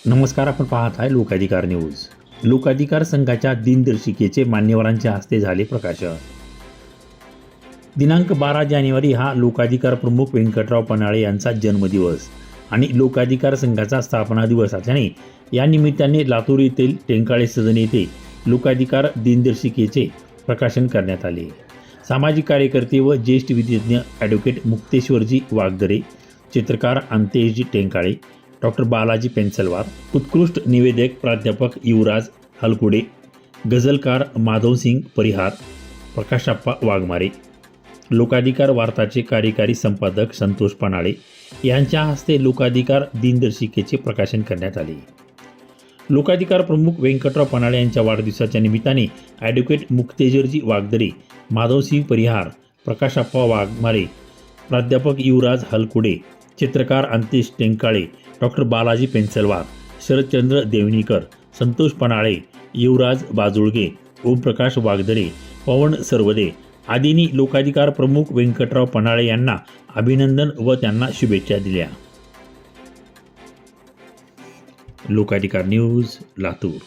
नमस्कार, आपण पाहत आहे लोकाधिकार न्यूज. लोकाधिकार संघाच्या दिनदर्शिकेचे मान्यवरांच्या हस्ते झाले प्रकाशन. दिनांक 12 जानेवारी हा लोकाधिकार प्रमुख व्यंकटराव पन्हाळे यांचा जन्मदिवस आणि लोकाधिकार संघाचा स्थापना दिवस असल्याने या निमित्ताने लातूर येथील टेंकाळे सदन येथे लोकाधिकार दिनदर्शिकेचे प्रकाशन करण्यात आले. सामाजिक कार्यकर्ते व ज्येष्ठ विधिज्ञ ॲडव्होकेट मुक्तेश्वरजी वाघदरे, चित्रकार अंतेशजी टेंकाळे, डॉक्टर बालाजी पेन्सलवार, उत्कृष्ट निवेदक प्राध्यापक युवराज हलकुडे, गझलकार माधवसिंग परिहार, प्रकाशप्पा वाघमारे, लोकाधिकार वार्ताचे कार्यकारी संपादक संतोष पन्हाळे यांच्या हस्ते लोकाधिकार दिनदर्शिकेचे प्रकाशन करण्यात आले. लोकाधिकार प्रमुख व्यंकटराव पन्हाळे यांच्या वाढदिवसाच्या निमित्ताने ॲडव्होकेट मुक्तेश्वरजी वाघदरे, माधवसिंग परिहार, प्रकाशप्पा वाघमारे, प्राध्यापक युवराज हलकुडे, चित्रकार अंतेश टेंकाळे, डॉक्टर बालाजी पेन्सलवार, शरदचंद्र देवणीकर, संतोष पन्हाळे, युवराज बाजुळगे, ओमप्रकाश वाघदरे, पवन सरवदे आदींनी लोकाधिकार प्रमुख व्यंकटराव पन्हाळे यांना अभिनंदन व त्यांना शुभेच्छा दिल्या. लोकाधिकार न्यूज, लातूर.